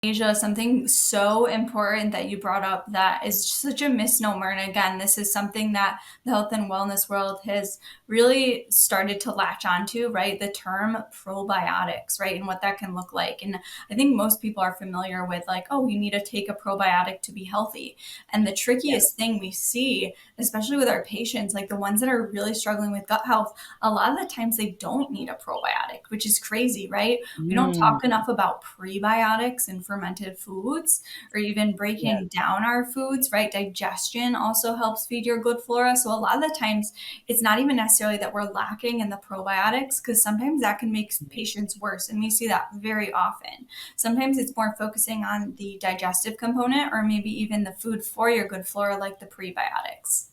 Asia, something so important that you brought up that is such a misnomer. And again, this is something that the health and wellness world has really started to latch onto, right? The term probiotics, right? And what that can look like. And I think most people are familiar with, like, oh, you need to take a probiotic to be healthy. And the Yeah. trickiest thing we see, especially with our patients, like the ones that are really struggling with gut health, a lot of the times they don't need a probiotic, which is crazy, right? We don't talk Mm, enough about prebiotics and fermented foods or even yeah. breaking down our foods, right? Digestion also helps feed your good flora. So a lot of the times it's not even necessarily that we're lacking in the probiotics, because sometimes that can make patients worse. And we see that very often. Sometimes it's more focusing on the digestive component or maybe even the food for your good flora, like the prebiotics.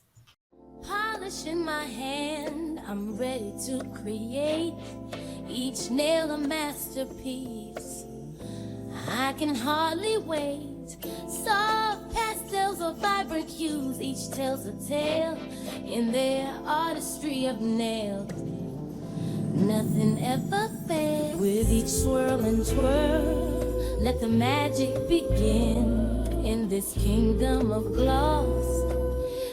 Polishing my hand, I'm ready to create each nail a masterpiece. I can hardly wait. Soft pastels or vibrant hues, each tells a tale in their artistry of nails. Nothing ever fails. With each swirl and twirl, let the magic begin in this kingdom of gloss.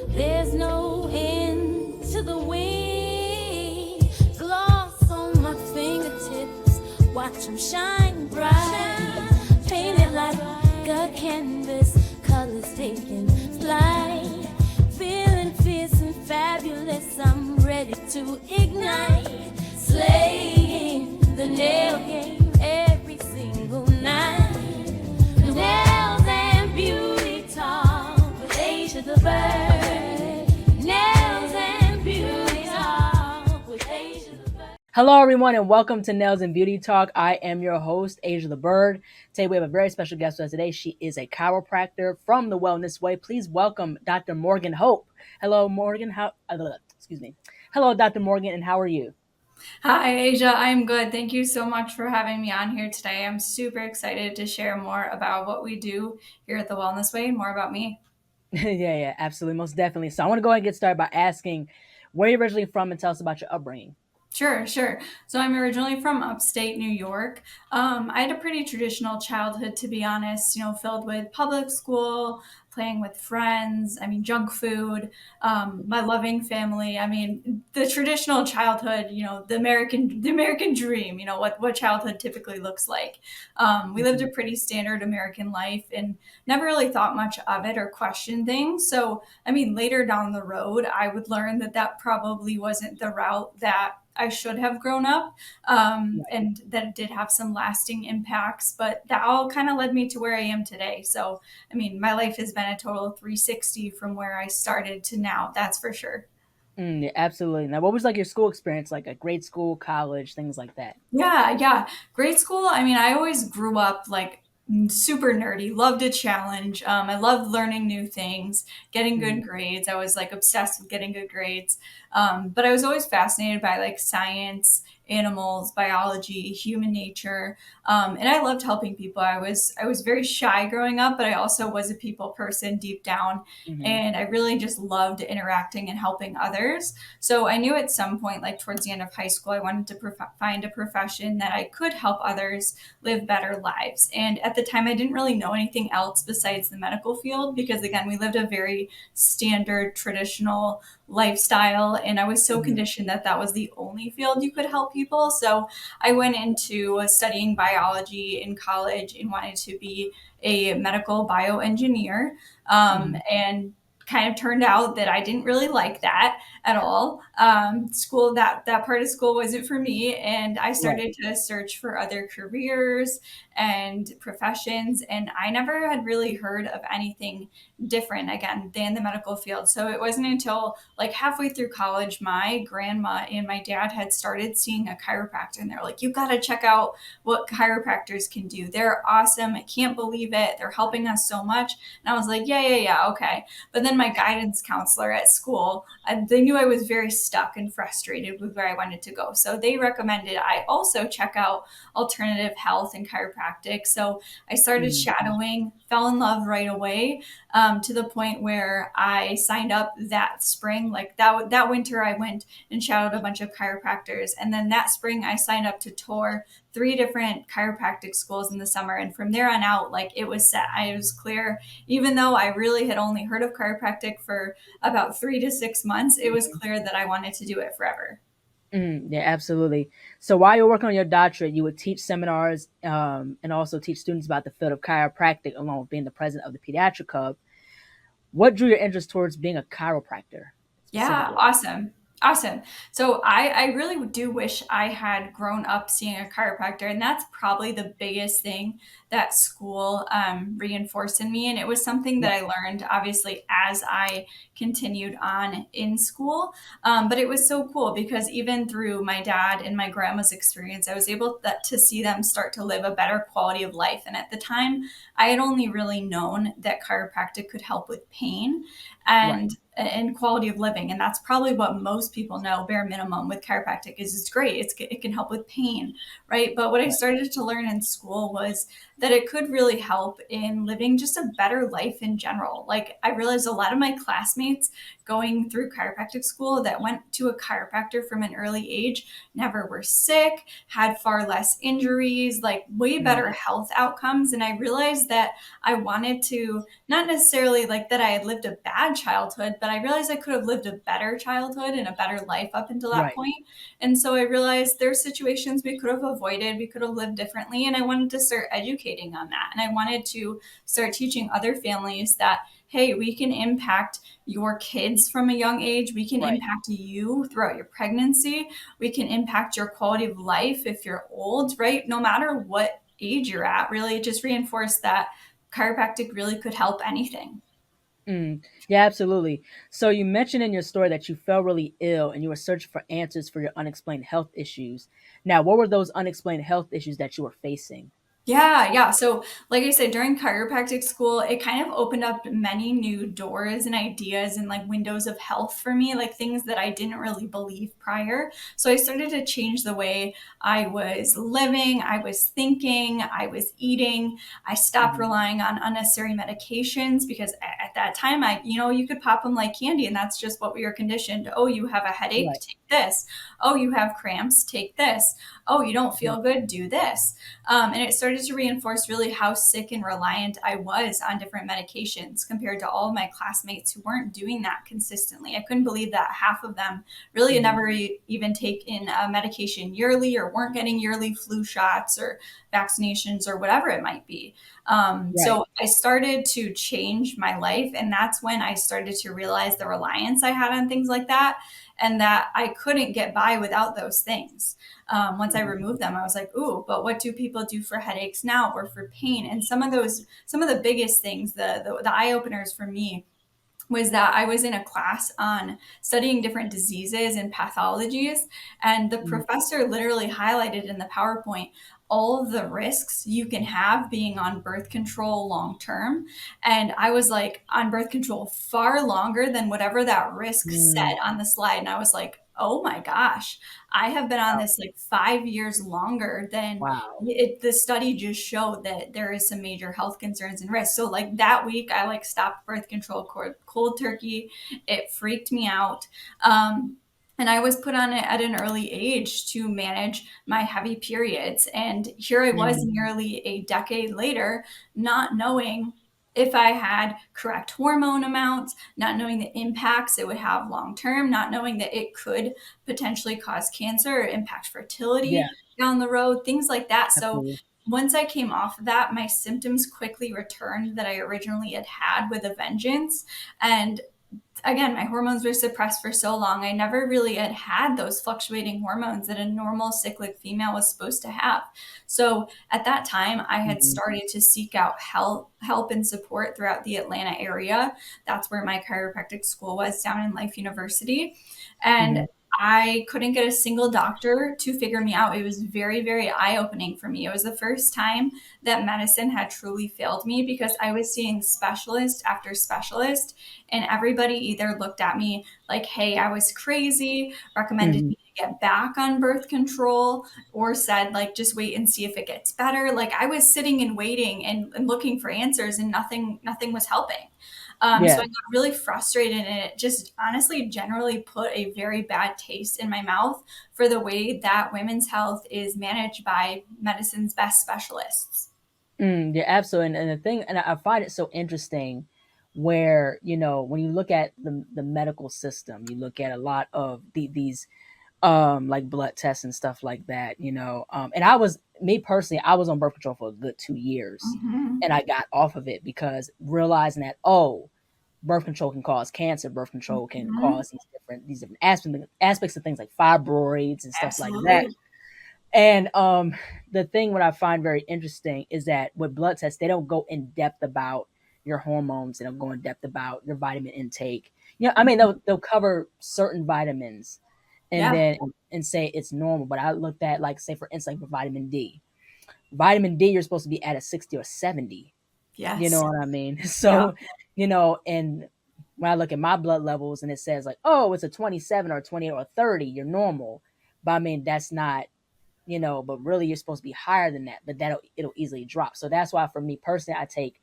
There's no end to the wind. Gloss on my fingertips, watch them shine bright. Painted like a canvas, colors taking flight. Feeling fierce and fabulous, I'm ready to ignite. Slaying the nail game every single night. Nails and beauty talk with Asia the Bird. Nails and beauty talk with Asia the Bird. Hello, everyone, and welcome to Nails and Beauty Talk. I am your host, Asia the Bird. Today, we have a very special guest with us today. She is a chiropractor from the Wellness Way. Please welcome Dr. Morgan Hope. Hello, Morgan. Excuse me. Hello, Dr. Morgan, and how are you? Hi, Asia. I'm good. Thank you so much for having me on here today. I'm super excited to share more about what we do here at the Wellness Way and more about me. Yeah, absolutely, most definitely. So I want to go ahead and get started by asking where you're originally from and tell us about your upbringing. Sure, sure. So I'm originally from upstate New York. I had a pretty traditional childhood, to be honest, filled with public school, playing with friends, junk food, my loving family. The traditional childhood, the American dream, what childhood typically looks like. We lived a Mhm. pretty standard American life and never really thought much of it or questioned things. So, later down the road, I would learn that that probably wasn't the route that I should have grown up, and that it did have some lasting impacts. But that all kind of led me to where I am today. So, my life has been a total of 360 from where I started to now, that's for sure. Yeah, absolutely. Now, what was like your school experience, like a grade school, college, things like that? Yeah, yeah. Grade school, I always grew up like super nerdy, loved a challenge. I loved learning new things, getting Mhm. good grades. I was like obsessed with getting good grades. But I was always fascinated by like science, animals, biology, human nature. And I loved helping people. I was very shy growing up, but I also was a people person deep down. Mhm. And I really just loved interacting and helping others. So I knew at some point, like towards the end of high school, I wanted to find a profession that I could help others live better lives. And at the time, I didn't really know anything else besides the medical field because, again, we lived a very standard, traditional lifestyle. And I was so Mhm. conditioned that that was the only field you could help people. So I went into studying biology in college and wanted to be a medical bioengineer. Mhm. And kind of turned out that I didn't really like that at all. School that part of school wasn't for me, and I Right. started to search for other careers and professions, and I never had really heard of anything different again than the medical field. So it wasn't until like halfway through college, my grandma and my dad had started seeing a chiropractor, and they're like, "You got to check out what chiropractors can do. They're awesome. I can't believe it. They're helping us so much." And I was like, "Yeah, yeah, yeah, okay." But then my guidance counselor at school, they knew I was very stuck and frustrated with where I wanted to go. So they recommended I also check out alternative health and chiropractic chiropractic. So I started Mhm. shadowing, fell in love right away, to the point where I signed up that spring. Like that winter, I went and shadowed a bunch of chiropractors, and then that spring, I signed up to tour three different chiropractic schools in the summer. And from there on out, like it was set. I was clear, even though I really had only heard of chiropractic for about 3 to 6 months, it was clear that I wanted to do it forever. Yeah, absolutely. So while you're working on your doctorate, you would teach seminars and also teach students about the field of chiropractic, along with being the president of the Pediatric Hub. What drew your interest towards being a chiropractor Yeah, specifically? awesome. Awesome. So I really do wish I had grown up seeing a chiropractor, and that's probably the biggest thing that school reinforced in me. And it was something that Right, I learned obviously as I continued on in school. But it was so cool because even through my dad and my grandma's experience, I was able to see them start to live a better quality of life. And at the time, I had only really known that chiropractic could help with pain right, and quality of living, and that's probably what most people know bare minimum with chiropractic is it's great, it can help with pain, right? But what I right. started to learn in school was that it could really help in living just a better life in general. Like I realized a lot of my classmates going through chiropractic school that went to a chiropractor from an early age never were sick, had far less injuries, like way better Mhm. health outcomes. And I realized that I wanted to, not necessarily like that I had lived a bad childhood, but I realized I could have lived a better childhood and a better life up until that Right. point. And so I realized there's situations we could have avoided, we could have lived differently. And I wanted to start educating on that. And I wanted to start teaching other families that, hey, we can impact your kids from a young age. We can Right. impact you throughout your pregnancy. We can impact your quality of life if you're old, right? No matter what age you're at, really, it just reinforced that chiropractic really could help anything. Yeah, absolutely. So you mentioned in your story that you felt really ill and you were searching for answers for your unexplained health issues. Now, what were those unexplained health issues that you were facing? Yeah, yeah. So, like I said, during chiropractic school, it kind of opened up many new doors and ideas and like windows of health for me, like things that I didn't really believe prior. So, I started to change the way I was living, I was thinking, I was eating. I stopped Mhm. relying on unnecessary medications because at that time, you could pop them like candy, and that's just what we were conditioned. Oh, you have a headache, Right. take this. Oh, you have cramps, take this. Oh, you don't Mhm. feel good, do this. And it started to reinforce really how sick and reliant I was on different medications compared to all of my classmates who weren't doing that consistently. I couldn't believe that half of them really had Mhm. never even taken a medication yearly or weren't getting yearly flu shots or vaccinations or whatever it might be. Right. So I started to change my life. And that's when I started to realize the reliance I had on things like that and that I couldn't get by without those things. Once I Mhm. removed them, I was like, ooh, but what do people do for headaches now or for pain? And some of the biggest things, the eye openers for me was that I was in a class on studying different diseases and pathologies. And the Mhm. professor literally highlighted in the PowerPoint all of the risks you can have being on birth control long term. And I was like on birth control far longer than whatever that risk said Mm. on the slide. And I was like, oh my gosh, I have been on Wow. this like 5 years longer than Wow. the study just showed that there is some major health concerns and risks. So like that week, I like stopped birth control cold turkey. It freaked me out. And I was put on it at an early age to manage my heavy periods. And here I was Mhm. nearly a decade later, not knowing if I had correct hormone amounts, not knowing the impacts it would have long term, not knowing that it could potentially cause cancer or impact Yeah, fertility down the road, things like that. So absolutely. once I came off of that, my symptoms quickly returned that I originally had with a vengeance. And again, my hormones were suppressed for so long. I never really had those fluctuating hormones that a normal cyclic female was supposed to have. So at that time, I had Mhm. started to seek out help and support throughout the Atlanta area. That's where my chiropractic school was, down in Life University. And Mhm. I couldn't get a single doctor to figure me out. It was very, very eye opening for me. It was the first time that medicine had truly failed me because I was seeing specialist after specialist, and everybody either looked at me like, hey, I was crazy, recommended Mhm. me get back on birth control or said, like, just wait and see if it gets better. Like, I was sitting and waiting and looking for answers, and nothing was helping. So Yeah. I got really frustrated, and it just honestly generally put a very bad taste in my mouth for the way that women's health is managed by medicine's best specialists. Yeah, absolutely. And the thing, and I find it so interesting where, when you look at the medical system, you look at a lot of these like blood tests and stuff like that, and me personally, I was on birth control for a good 2 years, Hmm. and I got off of it because realizing that, oh, birth control can cause cancer, birth control can Hmm. cause these different aspects of things like fibroids and stuff like that. Absolutely. And the thing what I find very interesting is that with blood tests, they don't go in depth about your hormones. They don't go in depth about your vitamin intake. I mean, they'll cover certain vitamins, and Yeah. then and say it's normal. But I looked at, like, say for instance, like for vitamin D. Vitamin D, you're supposed to be at a 60 or 70. You know Yes. what I mean? Yeah. So, and when I look at my blood levels and it says like, oh, it's a 27 or 28 or 30, you're normal. But I mean, that's not, but really you're supposed to be higher than that, but it'll easily drop. So that's why for me personally, I take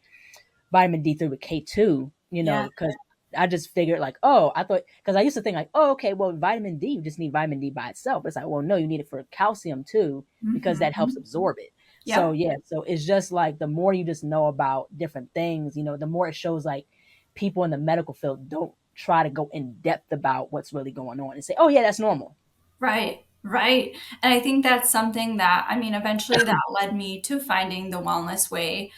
vitamin D3 with K2, Yeah. because I just figured like, oh, I thought, because I used to think like, oh, okay, well, vitamin D, you just need vitamin D by itself. It's like, well, no, you need it for calcium too, because that helps Hmm. absorb it. So Yep. yeah, so it's just like the more you just know about different things, the more it shows like people in the medical field don't try to go in depth about what's really going on and say, oh yeah, that's normal. Right, right. And I think that's something that, I mean, eventually that led me to finding the wellness way,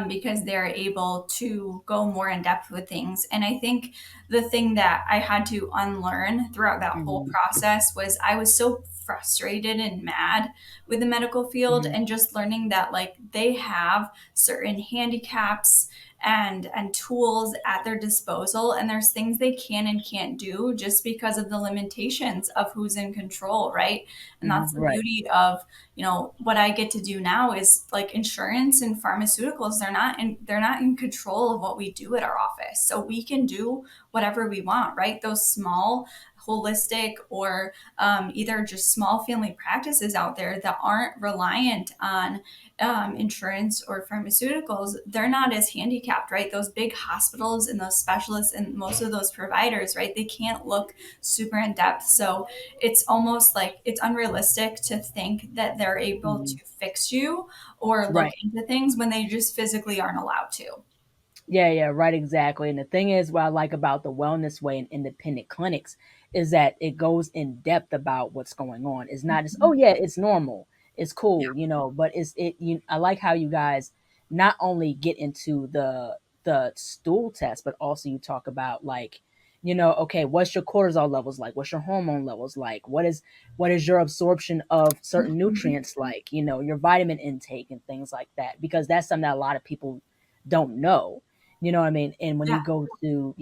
because they're able to go more in depth with things. And I think the thing that I had to unlearn throughout that whole Hmm. process was I was so frustrated and mad with the medical field, Hmm. and just learning that, like, they have certain handicaps and tools at their disposal, and there's things they can and can't do just because of the limitations of who's in control, right? And Hmm. that's the Right. beauty of, what I get to do now is, like, insurance and pharmaceuticals, they're not in control of what we do at our office, so we can do whatever we want, right? Those small holistic or either just small family practices out there that aren't reliant on insurance or pharmaceuticals, they're not as handicapped, right? Those big hospitals and those specialists and most of those providers, right? They can't look super in depth. So it's almost like it's unrealistic to think that they're able to Hmm. fix you or look Right. into things when they just physically aren't allowed to. Yeah, yeah, right, exactly. And the thing is, what I like about the wellness way and independent clinics is that it goes in depth about what's going on. It's not just, oh Mhm. yeah, it's normal, it's Yeah. cool, but I like how you guys not only get into the stool test, but also you talk about like, okay, what's your cortisol levels like? What's your hormone levels like? What is your absorption of certain Mhm. nutrients like? Your vitamin intake and things like that, because that's something that a lot of people don't know. You know what I mean? And when Yeah. you go to,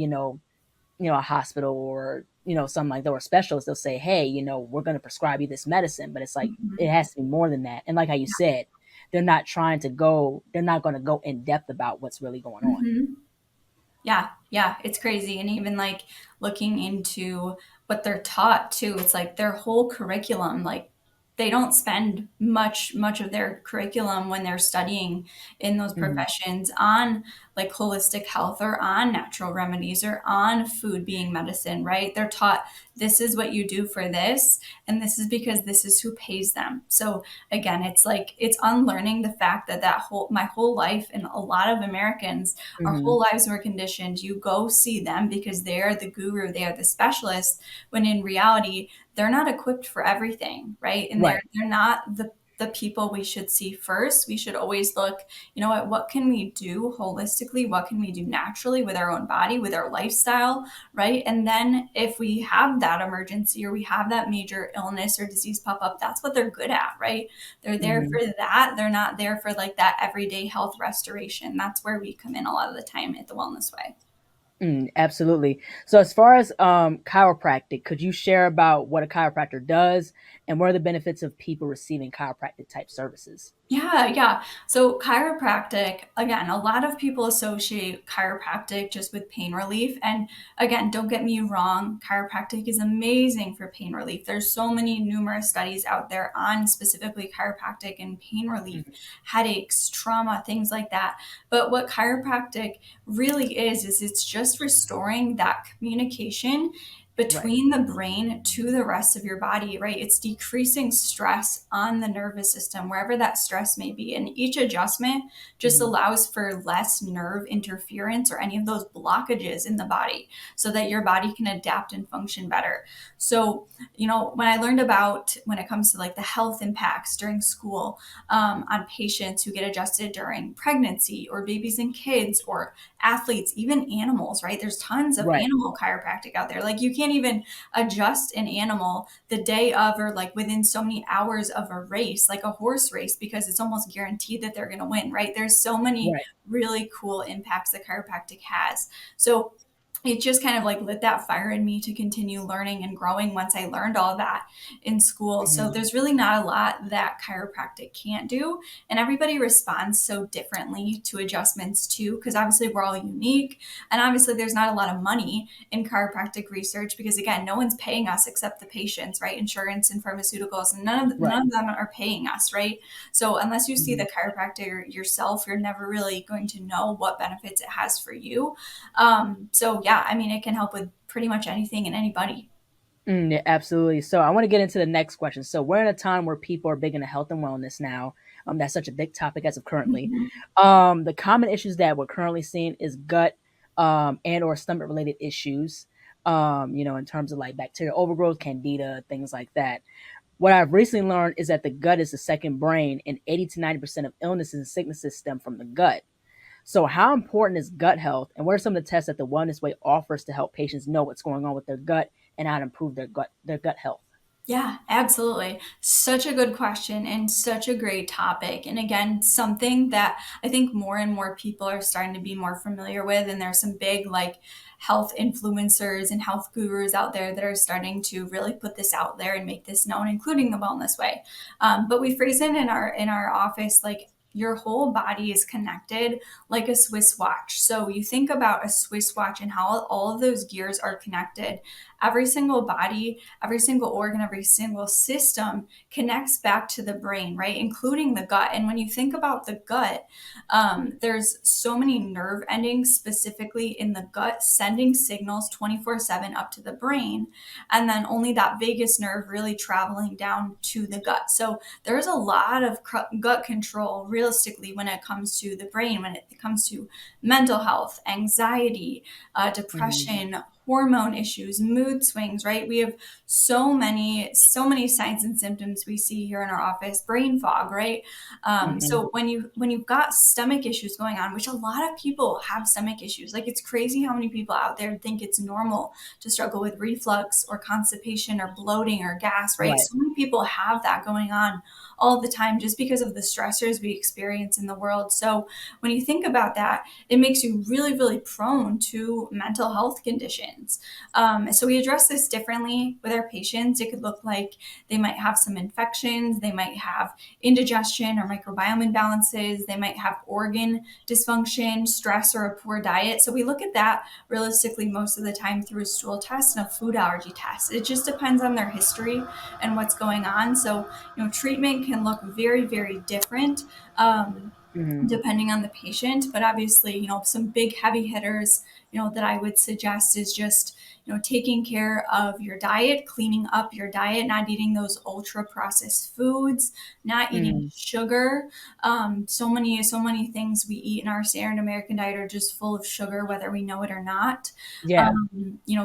a hospital or, something like that, or a specialist, they'll say, hey, we're going to prescribe you this medicine, but it's like, it Mhm. has to be more than that. And like how you said, they're not going to go in depth about what's really going on. Mhm. Yeah, yeah, it's crazy. And even, like, looking into what they're taught too, it's like their whole curriculum, like, they don't spend much of their curriculum when they're studying in those Hmm. professions on, like, holistic health or on natural remedies or on food being medicine, right? They're taught this is what you do for this, and this is because this is who pays them. So again, it's like it's unlearning the fact that my whole life, and a lot of Americans, our Hmm. whole lives were conditioned. You go see them because they're the guru, they are the specialist, when in reality, they're not equipped for everything, right? And they're Right. they're not the people we should see first. We should always look, what can we do holistically? What can we do naturally with our own body, with our lifestyle, right? And then if we have that emergency or we have that major illness or disease pop up, that's what they're good at, right? They're there Hmm. for that. They're not there for, like, that everyday health restoration. That's where we come in a lot of the time at the Wellness Way. Absolutely. So as far as chiropractic, could you share about what a chiropractor does and what are the benefits of people receiving chiropractic type services? Yeah, yeah. So chiropractic, again, a lot of people associate chiropractic just with pain relief. And again, don't get me wrong, chiropractic is amazing for pain relief. There's so many numerous studies out there on specifically chiropractic and pain relief, Mhm. headaches, trauma, things like that. But what chiropractic really is it's just restoring that communication Right. between the brain to the rest of your body, right? It's decreasing stress on the nervous system, wherever that stress may be. And each adjustment just Mhm. allows for less nerve interference or any of those blockages in the body so that your body can adapt and function better. So, when I learned about when it comes to like the health impacts during school on patients who get adjusted during pregnancy or babies and kids or athletes, even animals, right? There's tons of Right. animal chiropractic out there. Like you can't even adjust an animal the day of or like within so many hours of a race, like a horse race, because it's almost guaranteed that they're going to win, right? There's so many Right. really cool impacts that chiropractic has. So it just kind of like lit that fire in me to continue learning and growing once I learned all that in school. So Mhm. there's really not a lot that chiropractic can't do. And everybody responds so differently to adjustments too, because obviously we're all unique. And obviously there's not a lot of money in chiropractic research because again, no one's paying us except the patients, right? Insurance and pharmaceuticals, and Right. none of them are paying us, right? So unless you see Mhm. the chiropractor yourself, you're never really going to know what benefits it has for you. So yeah, I mean, it can help with pretty much anything and anybody. Yeah, absolutely. So I want to get into the next question. So we're in a time where people are big into health and wellness now. That's such a big topic as of currently. Mhm. The common issues that we're currently seeing is gut and or stomach related issues. In terms of like bacterial overgrowth, candida, things like that. What I've recently learned is that the gut is the second brain, and 80 to 90% of illnesses and sicknesses stem from the gut. So, how important is gut health, and what are some of the tests that the Wellness Way offers to help patients know what's going on with their gut and how to improve their gut health? Yeah, absolutely. Such a good question and such a great topic. And again, something that I think more and more people are starting to be more familiar with. And there's some big like health influencers and health gurus out there that are starting to really put this out there and make this known, including the Wellness Way. But we phrase it in our office like your whole body is connected like a Swiss watch. So you think about a Swiss watch and how all of those gears are connected. Every single body, every single organ, every single system connects back to the brain, right? Including the gut. And when you think about the gut, there's so many nerve endings specifically in the gut sending signals 24/7 up to the brain. And then only that vagus nerve really traveling down to the gut. So there's a lot of gut control realistically when it comes to the brain, when it comes to mental health, anxiety, Mhm. depression, hormone issues, mood swings, right? We have so many signs and symptoms we see here in our office, brain fog, right? Mhm. So when you've got stomach issues going on, which a lot of people have stomach issues, like it's crazy how many people out there think it's normal to struggle with reflux or constipation or bloating or gas, right? Right. So many people have that going on all the time just because of the stressors we experience in the world. So when you think about that, it makes you really, really prone to mental health conditions. So we address this differently with our patients. It could look like they might have some infections, they might have indigestion or microbiome imbalances, they might have organ dysfunction, stress, or a poor diet. So we look at that realistically most of the time through a stool test and a food allergy test. It just depends on their history and what's going on. So, treatment can look very, very different. Mhm. Depending on the patient, but obviously, some big heavy hitters, that I would suggest is just, taking care of your diet, cleaning up your diet, not eating those ultra processed foods, not eating Mhm. sugar. So many things we eat in our standard American diet are just full of sugar, whether we know it or not. Yeah.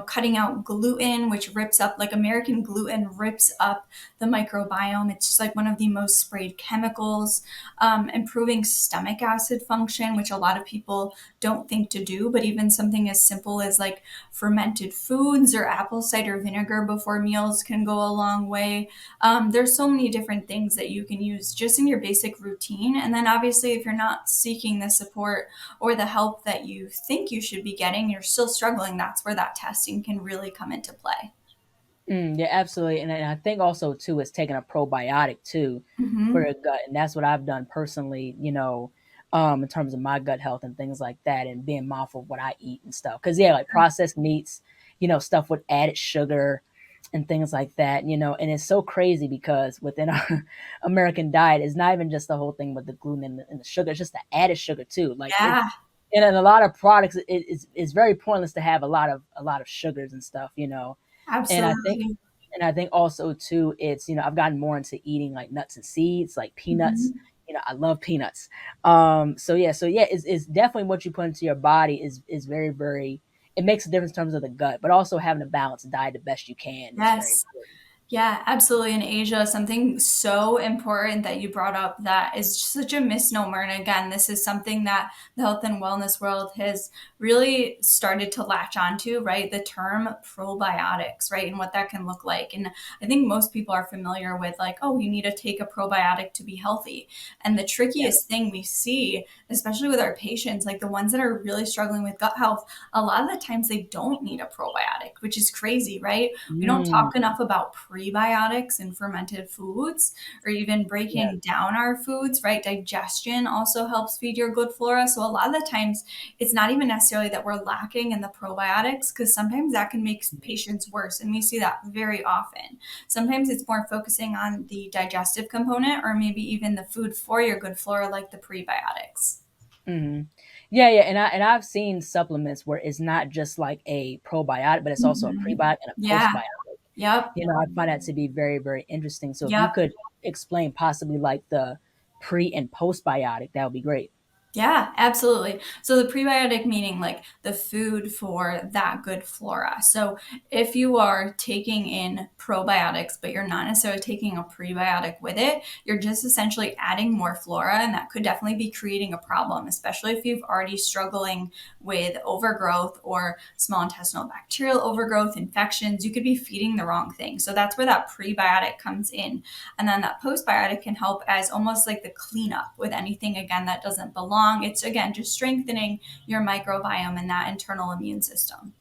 Cutting out gluten, which rips up, like American gluten rips up the microbiome. It's just like one of the most sprayed chemicals. Improving stomach acid function, which a lot of people don't think to do, but even something as simple as like fermented foods or apple cider vinegar before meals can go a long way. There's so many different things that you can use just in your basic routine. And then obviously, if you're not seeking the support or the help that you think you should be getting, you're still struggling, that's where that testing can really come into play. Yeah, absolutely, and I think also too is taking a probiotic too for Hmm. your gut, and that's what I've done personally. In terms of my gut health and things like that, and being mindful of what I eat and stuff. Because yeah, like processed meats, stuff with added sugar and things like that. And it's so crazy because within our American diet, it's not even just the whole thing with the gluten and the sugar; it's just the added sugar too. Like it, Yeah, and in a lot of products, it's very pointless to have a lot of sugars and stuff. And I think absolutely. and I think also too, it's I've gotten more into eating like nuts and seeds, like peanuts. Hmm. I love peanuts. So yeah, it's definitely what you put into your body is very, very. It makes a difference in terms of the gut, but also having a balanced diet the best you can is very Yes. important. Yeah, absolutely. In Asia, something so important that you brought up that is such a misnomer. And again, this is something that the health and wellness world has really started to latch onto, right? The term probiotics, right? And what that can look like. And I think most people are familiar with, like, oh, you need to take a probiotic to be healthy. And the Yeah. trickiest thing we see, especially with our patients, like the ones that are really struggling with gut health, a lot of the times they don't need a probiotic, which is crazy, right? We don't talk Mm, enough about prebiotics in fermented foods or even yeah. breaking down our foods, right? Digestion also helps feed your good flora. So a lot of the times it's not even necessarily that we're lacking in the probiotics because sometimes that can make patients worse. And we see that very often. Sometimes it's more focusing on the digestive component or maybe even the food for your good flora, like the prebiotics. Hmm. Yeah, and I've seen supplements where it's not just like a probiotic, but it's also a Mhm. prebiotic and a Yeah. postbiotic. Yep. I find that to be very, very interesting. So if you Yep. could explain possibly like the pre and postbiotic, that would be great. Yeah, absolutely. So the prebiotic meaning like the food for that good flora. So if you are taking in probiotics, but you're not necessarily taking a prebiotic with it, you're just essentially adding more flora, and that could definitely be creating a problem, especially if you've already struggling with overgrowth or small intestinal bacterial overgrowth, infections. You could be feeding the wrong thing. So that's where that prebiotic comes in. And then that postbiotic can help as almost like the cleanup with anything, again, that doesn't belong. It's, again, just strengthening your microbiome and that internal immune system.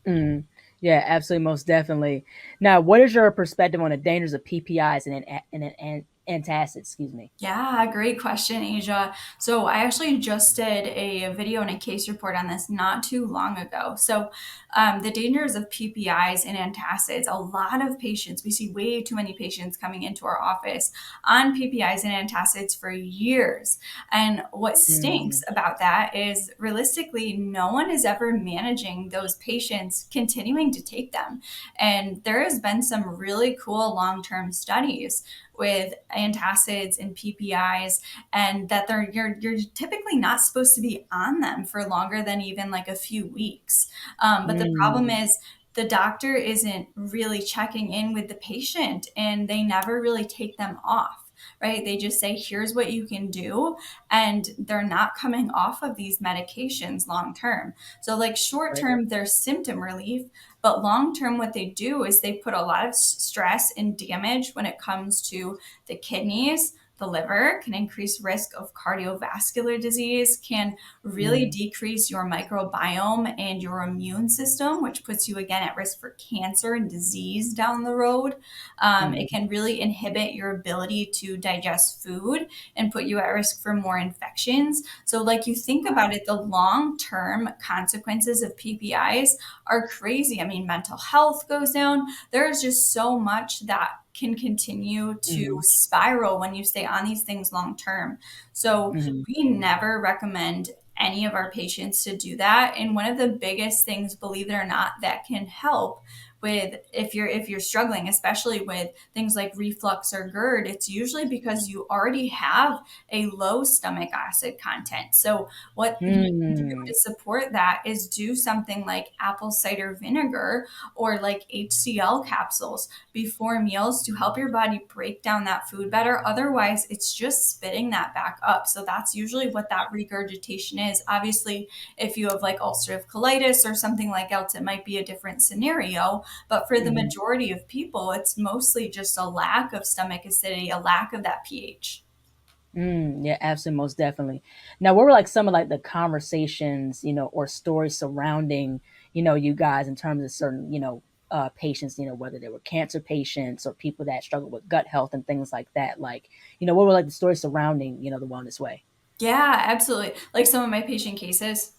Mm, yeah, absolutely, most definitely. Now, what is your perspective on the dangers of PPIs and antacids? Excuse me. Yeah, great question, Asia. So I actually just did a video and a case report on this not too long ago. So the dangers of PPIs and antacids, a lot of patients, we see way too many patients coming into our office on PPIs and antacids for years. And what stinks Mm, about that is realistically, no one is ever managing those patients continuing to take them. And there has been some really cool long-term studies with antacids and PPIs, and that you're typically not supposed to be on them for longer than even like a few weeks. But the problem mm, is the doctor isn't really checking in with the patient, and they never really take them off. Right? They just say, here's what you can do. And they're not coming off of these medications long term. So, like short right. term, there's symptom relief, but long term, what they do is they put a lot of stress and damage when it comes to the kidneys, the liver, can increase risk of cardiovascular disease, can really Mm, decrease your microbiome and your immune system, which puts you again at risk for cancer and disease down the road. It mm, can really inhibit your ability to digest food and put you at risk for more infections. So, like, you think about it, the long term consequences of PPIs are crazy. I mean, mental health goes down. There's just so much that can continue to mm, spiral when you stay on these things long term. So mm, we never recommend any of our patients to do that. And one of the biggest things, believe it or not, that can help with if you're struggling, especially with things like reflux or GERD, it's usually because you already have a low stomach acid content. So what you can do mm, to support that is do something like apple cider vinegar or like HCl capsules before meals to help your body break down that food better. Otherwise, it's just spitting that back up. So that's usually what that regurgitation is. Obviously, if you have like ulcerative colitis or something like else, it might be a different scenario. But for the mm. majority of people, it's mostly just a lack of stomach acidity, a lack of that pH. Yeah, absolutely, most definitely. Now, what were like some of like the conversations, or stories surrounding, you guys in terms of certain, patients, whether they were cancer patients or people that struggle with gut health and things like that. Like, what were like the stories surrounding, the Wellness Way? Yeah, absolutely. Like some of my patient cases.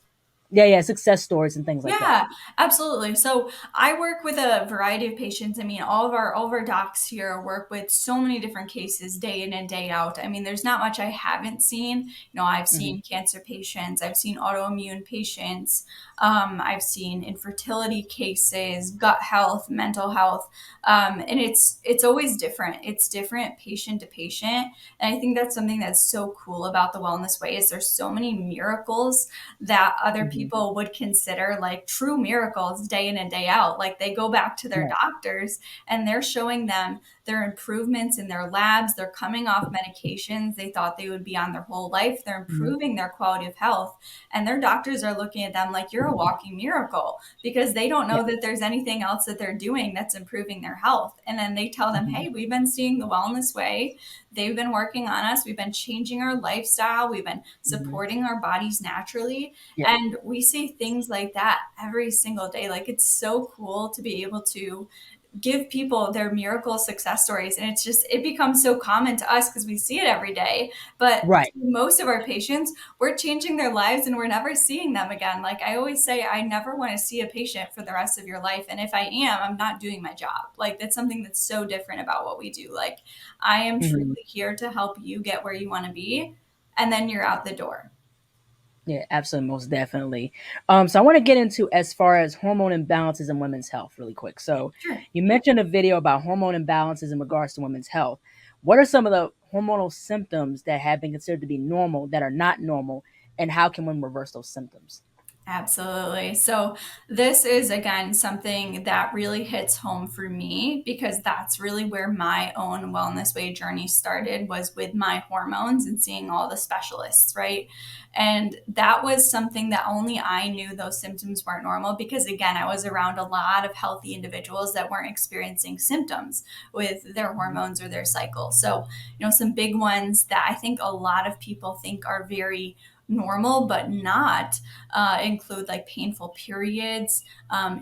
Yeah, yeah, success stories and things like that. Yeah, absolutely. So I work with a variety of patients. I mean, all of our docs here work with so many different cases day in and day out. I mean, there's not much I haven't seen. I've Hmm. seen cancer patients, I've seen autoimmune patients, I've seen infertility cases, gut health, mental health, and it's always different. It's different patient to patient, and I think that's something that's so cool about the Wellness Way is there's so many miracles that other Hmm. people would consider like true miracles day in and day out. Like they go back to their Right. doctors and they're showing them their improvements in their labs. They're coming off medications they thought they would be on their whole life. They're Hmm. improving their quality of health. And their doctors are looking at them like you're a walking miracle because they don't Yeah. know that there's anything else that they're doing that's improving their health. And then they tell them, Hmm. hey, we've been seeing the Wellness Way. They've been working on us. We've been changing our lifestyle. We've been Hmm. supporting our bodies naturally. Yeah. And we see things like that every single day. Like it's so cool to be able to give people their miracle success stories. And it's just, it becomes so common to us because we see it every day. But to Right. most of our patients, we're changing their lives and we're never seeing them again. Like I always say, I never want to see a patient for the rest of your life. And if I am, I'm not doing my job. Like that's something that's so different about what we do. Like I am Hmm. truly here to help you get where you want to be. And then you're out the door. Yeah, absolutely, most definitely. So I want to get into as far as hormone imbalances in women's health really quick. So Sure. you mentioned a video about hormone imbalances in regards to women's health. What are some of the hormonal symptoms that have been considered to be normal that are not normal, and how can one reverse those symptoms? Absolutely. So, this is again something that really hits home for me because that's really where my own Wellness Way journey started was with my hormones and seeing all the specialists, right? And that was something that only I knew those symptoms weren't normal because again, I was around a lot of healthy individuals that weren't experiencing symptoms with their Mhm. hormones or their cycle. So, some big ones that I think a lot of people think are very normal but not include like painful periods,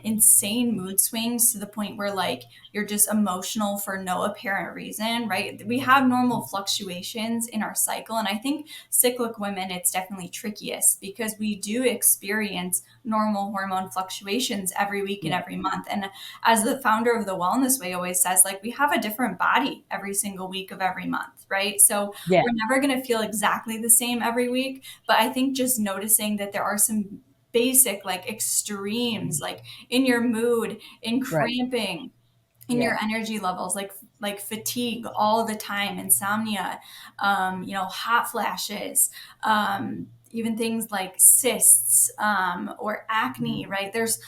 insane mood swings to the point where like you're just emotional for no apparent reason, right? We have normal fluctuations in our cycle. And I think cyclic women, it's definitely trickiest because we do experience normal hormone fluctuations every week and Yeah, every month. And as the founder of the Wellness Way always says, like we have a different body every single week of every month, right? So yeah, we're never going to feel exactly the same every week. But I think just noticing that there are some basic like extremes like in your mood, in right, cramping, in yeah, your energy levels, like fatigue all the time, insomnia, hot flashes, even things like cysts, or acne, mhm, right? There's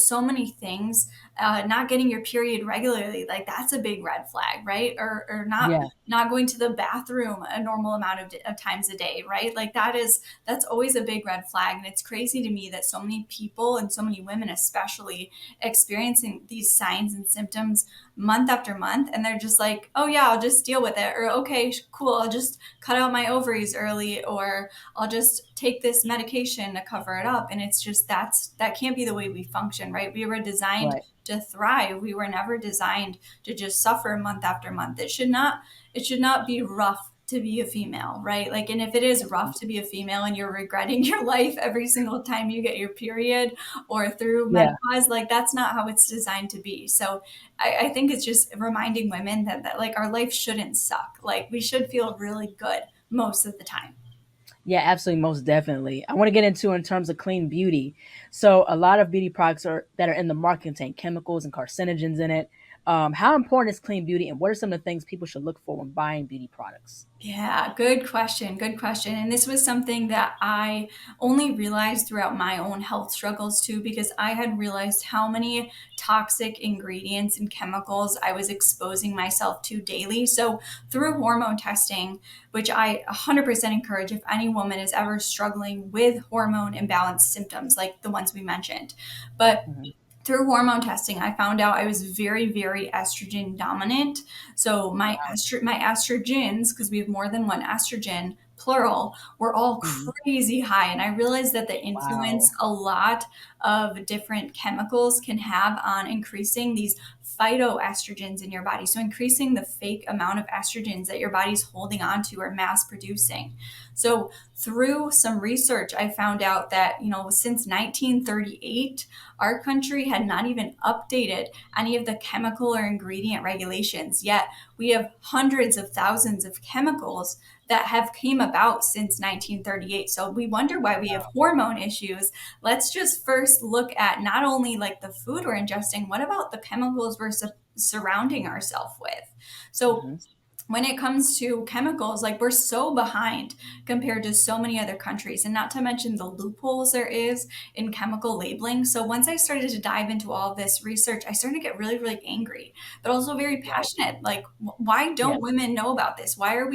so many things. Not getting your period regularly, like that's a big red flag, right? Or yeah, not going to the bathroom a normal amount of times a day, right? Like that's always a big red flag. And it's crazy to me that so many people and so many women especially experiencing these signs and symptoms month after month, and they're just like, oh yeah, I'll just deal with it, or okay, cool, I'll just cut out my ovaries early, or I'll just take this medication to cover it up. And it's just that can't be the way we function, right? We were designed right, to thrive. We were never designed to just suffer month after month. It should not be rough to be a female, right? Like, and if it is rough to be a female and you're regretting your life every single time you get your period or through yeah. menopause, like that's not how it's designed to be. So I think it's just reminding women that like our life shouldn't suck. Like we should feel really good most of the time. Yeah, absolutely, most definitely. I want to get into in terms of clean beauty. So a lot of beauty products that are in the market contain chemicals and carcinogens in it. How important is clean beauty, and what are some of the things people should look for when buying beauty products? Yeah, good question. Good question. And this was something that I only realized throughout my own health struggles too, because I had realized how many toxic ingredients and chemicals I was exposing myself to daily. So, through hormone testing, which I 100% encourage if any woman is ever struggling with hormone imbalance symptoms, like the ones we mentioned. But Mhm. through hormone testing, I found out I was very, very estrogen dominant. So my estrogens, because we have more than one estrogen, plural, were all Hmm. crazy high. And I realized that the influence Wow. a lot of different chemicals can have on increasing these phytoestrogens in your body. So increasing the fake amount of estrogens that your body's holding on to or mass producing. So through some research, I found out that, since 1938, our country had not even updated any of the chemical or ingredient regulations. Yet we have hundreds of thousands of chemicals that have came about since 1938. So we wonder why we have hormone issues. Let's just first look at not only like the food we're ingesting, what about the chemicals we're surrounding ourselves with? So Hmm. when it comes to chemicals, like we're so behind compared to so many other countries, and not to mention the loopholes there is in chemical labeling. So once I started to dive into all of this research, I started to get really, really angry, but also very Right. passionate. Like, why Yeah. don't women know about this? Why are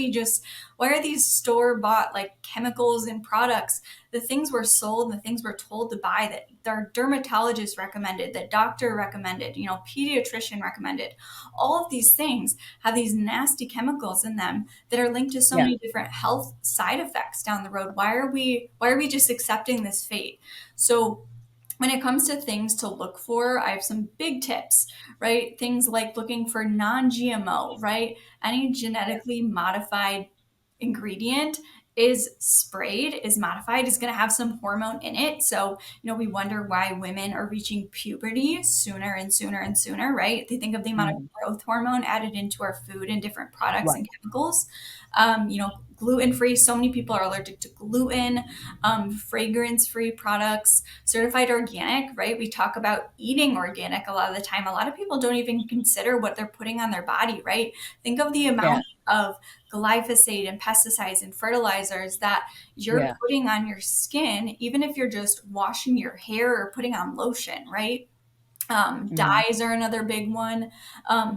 these store bought like chemicals and products, the things we're sold and the things we're told to buy that our dermatologist recommended, that doctor recommended, pediatrician recommended, all of these things have these nasty chemicals in them that are linked to so Yeah. many different health side effects down the road. Why are we just accepting this fate? So when it comes to things to look for, I have some big tips, right? Things like looking for non GMO, right? Any genetically modified ingredient is sprayed, is modified, is going to have some hormone in it. So, we wonder why women are reaching puberty sooner and sooner and sooner, right? They think of the amount of Hmm. growth hormone added into our food and different products Right. and chemicals. Gluten free, so many people are allergic to gluten, fragrance free products, certified organic, right? We talk about eating organic a lot of the time. A lot of people don't even consider what they're putting on their body, right? Think of the Yeah. amount of glyphosate and pesticides and fertilizers that you're Yeah. putting on your skin, even if you're just washing your hair or putting on lotion, right? Hmm. Dyes are another big one.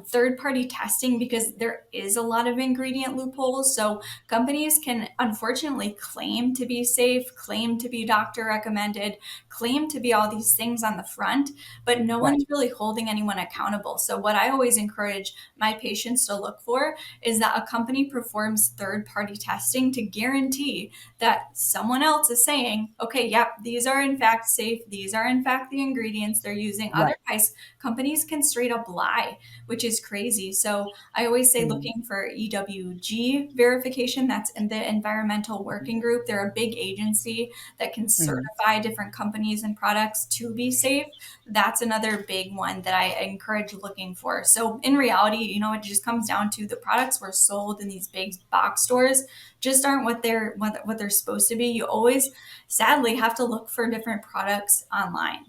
Third party testing, because there is a lot of ingredient loopholes. So companies can unfortunately claim to be safe, claim to be doctor recommended, claim to be all these things on the front, but no Right. one's really holding anyone accountable. So, what I always encourage my patients to look for is that a company performs third party testing to guarantee that someone else is saying, okay, yep, these are in fact safe. These are in fact the ingredients they're using. Right. Otherwise, companies can straight up lie, which is crazy. So I always say Hmm. looking for EWG verification. That's in the Environmental Working Group. They're a big agency that can Hmm. certify different companies and products to be safe. That's another big one that I encourage looking for. So in reality, it just comes down to the products were sold in these big box stores just aren't what they're supposed to be. You always sadly have to look for different products online.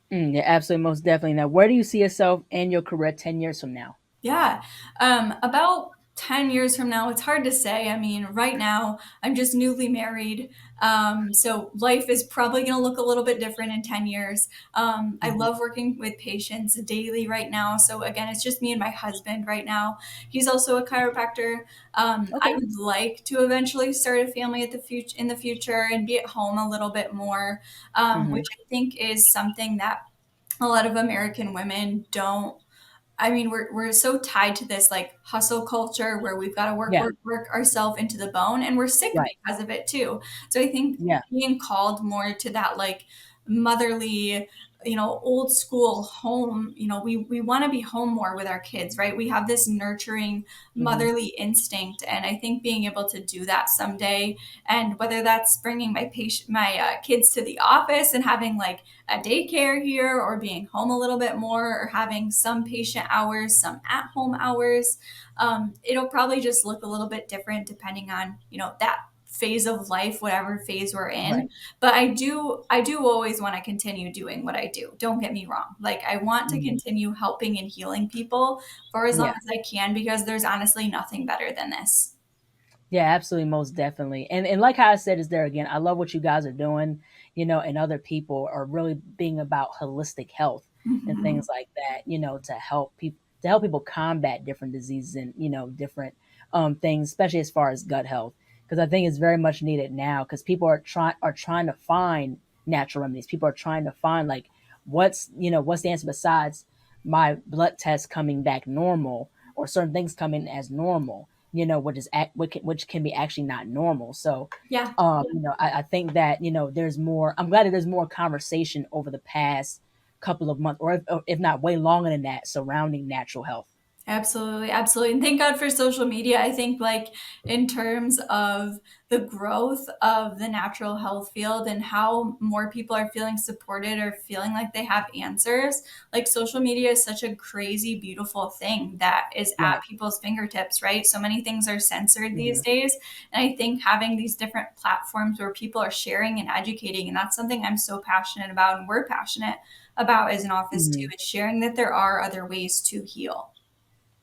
Yeah, absolutely, most definitely. Now, where do you see yourself and your career 10 years from now? Yeah. About 10 years from now, it's hard to say. I mean, right now, I'm just newly married. So life is probably going to look a little bit different in 10 years. I Hmm. love working with patients daily right now. So again, it's just me and my husband right now. He's also a chiropractor. I Okay. would like to eventually start a family in the future and be at home a little bit more, Hmm. which I think is something that a lot of American women don't. I mean, we're so tied to this like hustle culture where we've got to work, Yeah. work, work ourselves into the bone, and we're sick Right. because of it too. So I think Yeah. being called more to that like motherly, old school home, we want to be home more with our kids, right? We have this nurturing Hmm. motherly instinct, and I think being able to do that someday, and whether that's bringing my kids to the office and having like a daycare here, or being home a little bit more, or having some patient hours, some at home hours. It'll probably just look a little bit different depending on, that phase of life, whatever phase we're in. Right. But I do always want to continue doing what I do. Don't get me wrong. Like I want to Hmm. continue helping and healing people for as long Yeah. as I can, because there's honestly nothing better than this. Yeah, absolutely, most definitely. And like how I said is there again, I love what you guys are doing, and other people are really being about holistic health and Mhm. things like that, to help people combat different diseases and, different things, especially as far as gut health. Because I think it's very much needed now because people are trying to find natural remedies. People are trying to find like what's the answer besides my blood test coming back normal or certain things coming as normal. which can be actually not normal. So, Yeah. I think that there's more. I'm glad that there's more conversation over the past couple of months, or if not way longer than that, surrounding natural health. Absolutely, absolutely. And thank God for social media. I think, like, in terms of the growth of the natural health field and how more people are feeling supported or feeling like they have answers, like, social media is such a crazy, beautiful thing that is at Right. people's fingertips, right? So many things are censored these Hmm. days. And I think having these different platforms where people are sharing and educating, and that's something I'm so passionate about and we're passionate about as an office too, Hmm. is sharing that there are other ways to heal.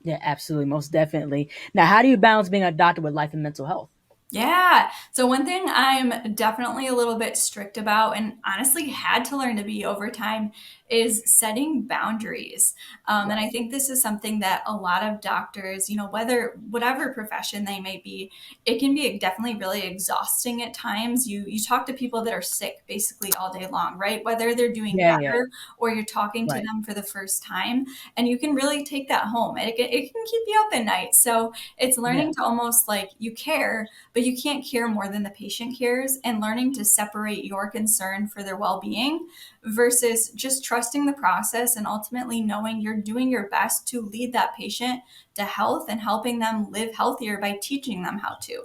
Yeah, absolutely, most definitely. Now, how do you balance being a doctor with life and mental health? Yeah. So one thing I'm definitely a little bit strict about, and honestly had to learn to be over time, is setting boundaries. And I Right. think this is something that a lot of doctors, whether whatever profession they may be, it can be definitely really exhausting at times. You talk to people that are sick basically all day long, right? Whether they're doing Yeah. Yeah. better or you're talking to Right. them for the first time, and you can really take that home. It can keep you up at night. So it's Yeah. learning to almost like you care, but you can't care more than the patient cares, and learning to separate your concern for their well-being versus just trusting the process and ultimately knowing you're doing your best to lead that patient to health and helping them live healthier by teaching them how to.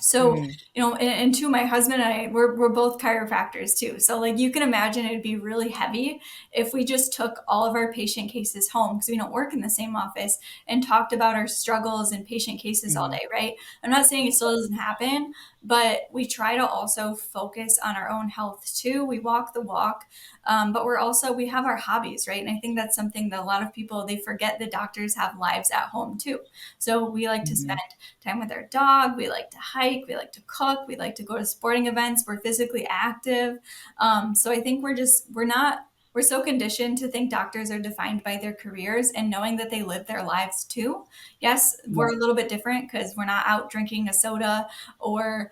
So, Hmm. and two, my husband and I, we're both chiropractors too. So, like, you can imagine it'd be really heavy if we just took all of our patient cases home because we don't work in the same office and talked about our struggles and patient cases all Hmm. day, right? I'm not saying it still doesn't happen, but we try to also focus on our own health too. We walk the walk, but we have our hobbies, right? And I think that's something that a lot of people, they forget the doctors have lives at home too. So we like to spend Hmm. time with our dog. We like to hike. We like to cook. We like to go to sporting events. We're physically active. So I think we're so conditioned to think doctors are defined by their careers and knowing that they live their lives too. Yes, we're a Right. little bit different because we're not out drinking a soda or,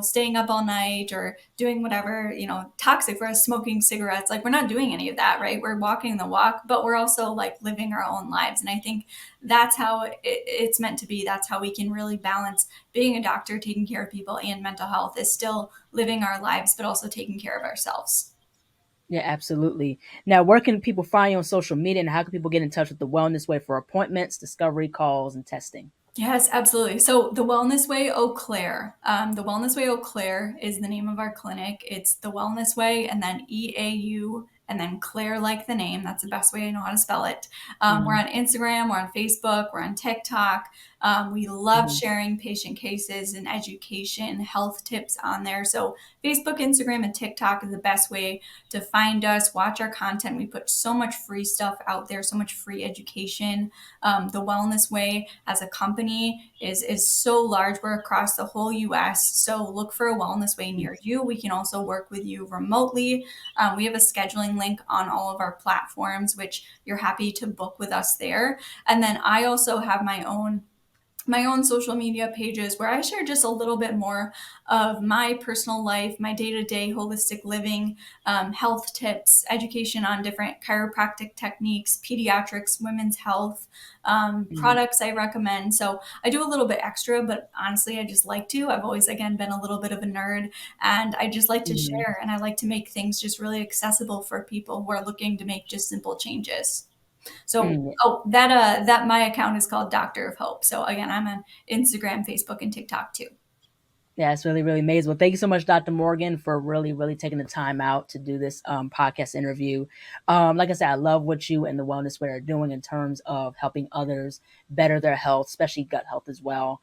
staying up all night or doing whatever, toxic for us, smoking cigarettes. Like, we're not doing any of that, right? We're walking the walk, but we're also like living our own lives. And I think that's how it's meant to be. That's how we can really balance being a doctor, taking care of people, and mental health is still living our lives, but also taking care of ourselves. Yeah, absolutely. Now, where can people find you on social media, and how can people get in touch with the Wellness Way for appointments, discovery calls, and testing? Yes, absolutely. So the Wellness Way Eau Claire, the Wellness Way Eau Claire is the name of our clinic. It's the Wellness Way and then EAU and then Claire like the name. That's the best way I know how to spell it. We're Hmm. on Instagram, we're on Facebook, we're on TikTok. We love Hmm. sharing patient cases and education, health tips on there. So Facebook, Instagram, and TikTok is the best way to find us, watch our content. We put so much free stuff out there, so much free education. The Wellness Way as a company is so large. We're across the whole U.S. So look for a Wellness Way near you. We can also work with you remotely. We have a scheduling link on all of our platforms, which you're happy to book with us there. And then I also have my own social media pages where I share just a little bit more of my personal life, my day to day holistic living, health tips, education on different chiropractic techniques, pediatrics, women's health, Hmm. products I recommend. So I do a little bit extra, but honestly, I just like to. I've always, again, been a little bit of a nerd and I just like to Hmm. share and I like to make things just really accessible for people who are looking to make just simple changes. So, Hmm. that my account is called Doctor of Hope. So again, I'm on Instagram, Facebook, and TikTok too. Yeah, it's really, really amazing. Well, thank you so much, Dr. Morgan, for really, really taking the time out to do this podcast interview. Like I said, I love what you and the Wellness Way are doing in terms of helping others better their health, especially gut health as well.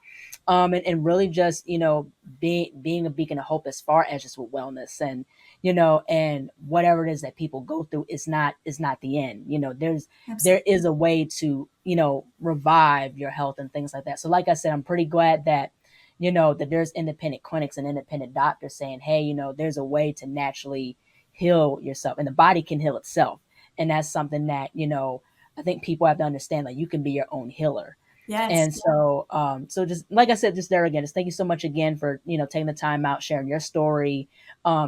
And really just, being a beacon of hope as far as just with wellness and whatever it is that people go through is not the end. There Absolutely. is a way to, revive your health and things like that. So like I said, I'm pretty glad that there's independent clinics and independent doctors saying, hey, there's a way to naturally heal yourself and the body can heal itself. And that's something that, I think people have to understand, like you can be your own healer. Yes. And so just like I said, just there again, just thank you so much again for, taking the time out, sharing your story,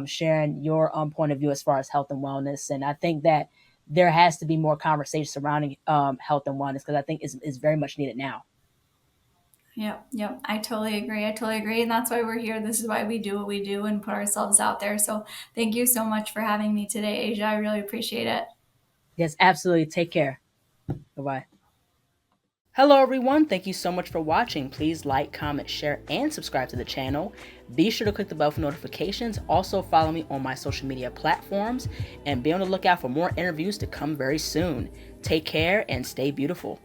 sharing your point of view as far as health and wellness. And I think that there has to be more conversation surrounding health and wellness because I think is very much needed now. Yep, yep. I totally agree. I totally agree. And that's why we're here. This is why we do what we do and put ourselves out there. So thank you so much for having me today, Asia. I really appreciate it. Yes, absolutely. Take care. Bye bye. Hello, everyone. Thank you so much for watching. Please like, comment, share, and subscribe to the channel. Be sure to click the bell for notifications. Also, follow me on my social media platforms and be on the lookout for more interviews to come very soon. Take care and stay beautiful.